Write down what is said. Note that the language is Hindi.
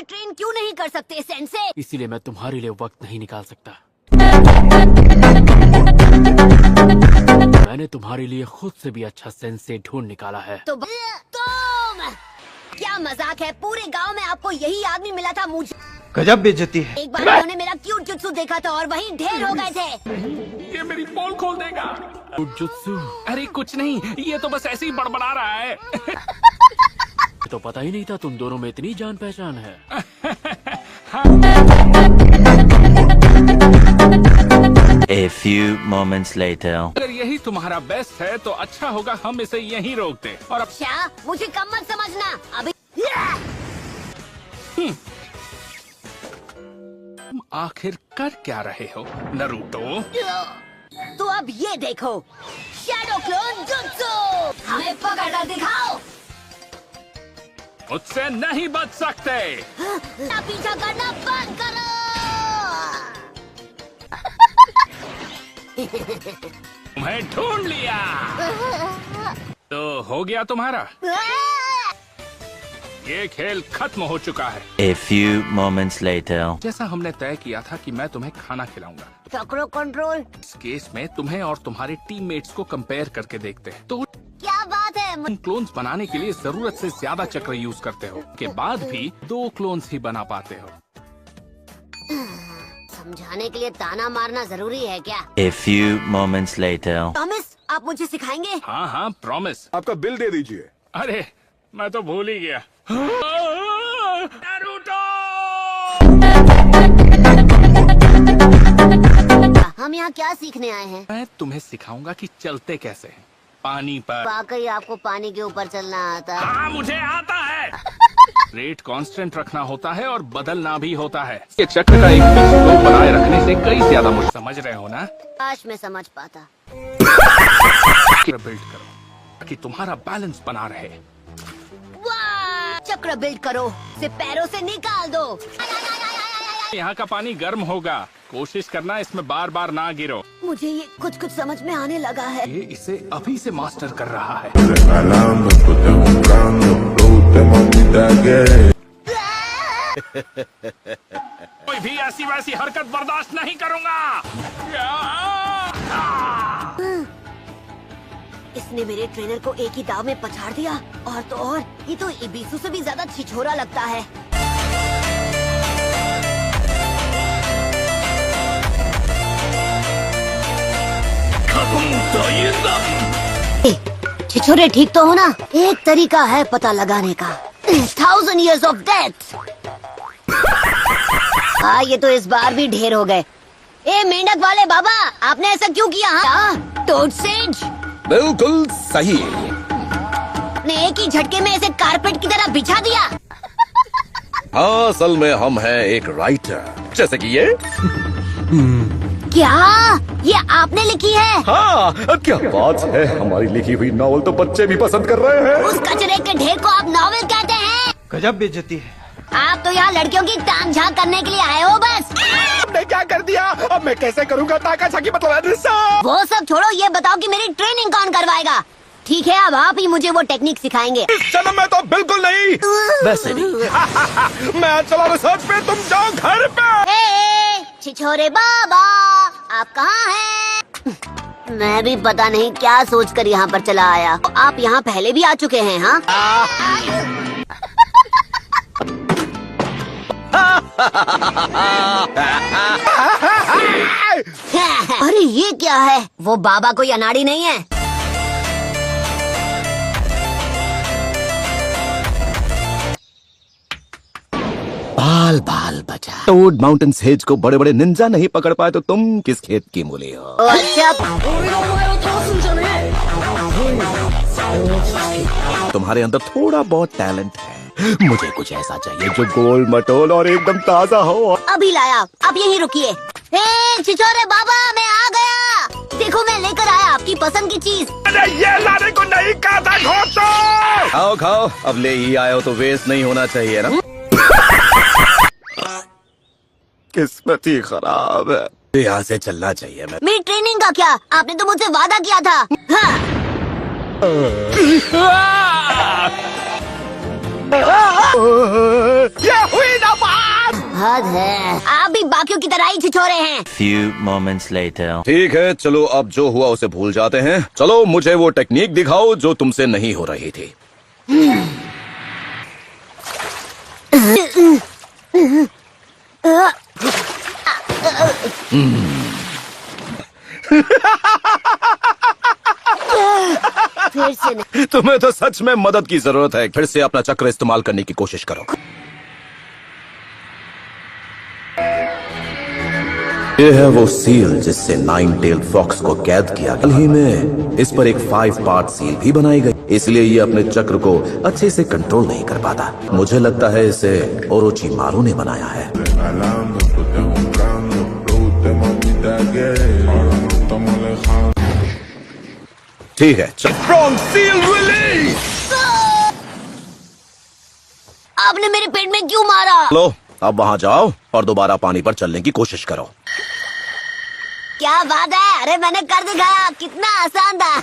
ट्रेन क्यों नहीं कर सकते सेंसे? इसीलिए मैं तुम्हारे लिए वक्त नहीं निकाल सकता। मैंने तुम्हारे लिए खुद से भी अच्छा सेंसे ढूंढ निकाला है। तो तुम क्या मजाक है? पूरे गांव में आपको यही आदमी मिला था। मुझे गजब बेइज्जती है। एक बार उन्होंने मेरा क्यूट जुत्सु देखा था और वहीं ढेर हो गए थे। ये मेरी पोल खोल देगा। जुत्सु अरे कुछ नहीं, ये तो बस ऐसे ही बड़बड़ा रहा है। तो पता ही नहीं था तुम दोनों में इतनी जान पहचान है। A few moments later. अगर यही तुम्हारा बेस्ट है तो अच्छा होगा हम इसे यहीं रोक दे। और अब अच्छा, मुझे कम मत समझना अभी। तुम आखिर कर क्या रहे हो नरूटो? तो अब ये देखो, शैडो क्लोन जुत्सु। हमें पकड़कर दिखाओ। मुझसे नहीं बच सकते। ना पीछा करना बंद करो। तुम्हें ढूंढ लिया। तो हो गया तुम्हारा। ये खेल खत्म हो चुका है। A few moments later. जैसा हमने तय किया था कि मैं तुम्हें खाना खिलाऊंगा। चक्रो कंट्रोल। इस केस में तुम्हें और तुम्हारे टीममेट्स को कंपेयर करके देखते हैं। तो क्या बात है? तुम क्लोन्स बनाने के लिए जरूरत से ज्यादा चक्र यूज करते हो, के बाद भी 2 क्लोन्स ही बना पाते हो। समझाने के लिए ताना मारना जरूरी है क्या? A few moments later. Thomas, आप मुझे सिखाएंगे? हाँ हाँ प्रॉमिस। आपका बिल दे दीजिए। अरे मैं तो भूल ही गया। नारुतो! हम यहाँ क्या सीखने आए हैं? मैं तुम्हें सिखाऊंगा कि चलते कैसे हैं। पानी पर। वाकई आपको पानी के ऊपर चलना आता है? हाँ मुझे आता है। रेट कांस्टेंट रखना होता है और बदलना भी होता है। ये चक्र का एक फिक्स फ्लो बनाए रखने से कई ज्यादा मुश्किल। समझ रहे हो ना? काश मैं समझ पाता। बिल्ड करो ताकि तुम्हारा बैलेंस बना रहे। वाह! चक्र बिल्ड करो, इसे पैरों से निकाल दो। यहाँ का पानी गर्म होगा, कोशिश करना इसमें बार बार ना गिरो। मुझे ये कुछ कुछ समझ में आने लगा है। ये इसे अभी से मास्टर कर रहा है। कोई भी ऐसी वैसी हरकत बर्दाश्त नहीं करूँगा। इसने मेरे ट्रेनर को एक ही दाव में पछाड़ दिया। और तो और, ये तो इबिसु से भी ज्यादा छिछोरा लगता है। छिछोरे ठीक तो हो ना? एक तरीका है पता लगाने का। 1000 years of death। हाँ, ये तो इस बार भी ढेर हो गए। ए मेंढक वाले बाबा, आपने ऐसा क्यों किया? हाँ? टोड सेज। बिल्कुल सही। ने एक ही झटके में इसे कारपेट की तरह बिछा दिया। हाँ, असल में हम हैं एक राइटर, जैसे कि ये। क्या ये आपने लिखी है? हाँ, क्या बात है, हमारी लिखी हुई नॉवल तो बच्चे भी पसंद कर रहे हैं। उस कचरे के ढेर को आप नॉवेल कहते हैं? गजब बेइज्जती है। आप तो यहाँ लड़कियों की टांग झांक करने के लिए आए हो बस। आपने क्या कर दिया? अब मैं कैसे करूँगा ताका झाकी मतलब? वो सब छोड़ो, ये बताओ कि मेरी ट्रेनिंग कौन करवाएगा? ठीक है, अब आप ही मुझे वो टेक्निक सिखाएंगे। इस जन्म में तो बिल्कुल नहीं। वैसे भी मैं चला रिसर्च पे, तुम जाओ घर पे। छिछोरे बाबा, आप कहाँ हैं? मैं भी पता नहीं क्या सोचकर यहाँ पर चला आया। आप यहाँ पहले भी आ चुके हैं? हाँ। अरे ये क्या है? वो बाबा कोई अनाड़ी नहीं है। बाल बाल बचा। टोड माउंटेन सेज को बड़े बड़े निंजा नहीं पकड़ पाए तो तुम किस खेत की मूली हो? अच्छा, तुम्हारे अंदर थोड़ा बहुत टैलेंट है। मुझे कुछ ऐसा चाहिए जो गोल मटोल और एकदम ताजा हो। अभी लाया, अब यहीं रुकिए। छिछोरे बाबा, मैं आ गया। देखो मैं लेकर आया आपकी पसंद की चीज। अरे ये लाने को नहीं कहा था, घोटो। खाओ खाओ, अब ले ही आए हो तो वेस्ट नहीं होना चाहिए ना। किस्मत ही खराब है। यहाँ से चलना चाहिए। मैं मेरी ट्रेनिंग का क्या? आपने तो मुझसे वादा किया था। हाँ। ये हुई ना हद है, आप भी बाकियों की तरह ही छिछोरे हैं। Few moments later. ठीक है, चलो अब जो हुआ उसे भूल जाते हैं। चलो मुझे वो टेक्निक दिखाओ जो तुमसे नहीं हो रही थी। फिर से नहीं। तुम्हें तो सच में मदद की जरूरत है। फिर से अपना चक्र इस्तेमाल करने की कोशिश करो। ये है वो सील जिससे 9-tailed फॉक्स को कैद किया। हाल ही में इस पर एक 5-part सील भी बनाई गई, इसलिए ये अपने चक्र को अच्छे से कंट्रोल नहीं कर पाता। मुझे लगता है इसे ओरोचिमारू ने बनाया है। ठीक है, स्ट्रॉन्ग सील रिलीज। आपने मेरे पेट में क्यों मारा? लो, अब वहां जाओ और दोबारा पानी पर चलने की कोशिश करो। क्या बात है, अरे मैंने कर दिखाया, कितना आसान था।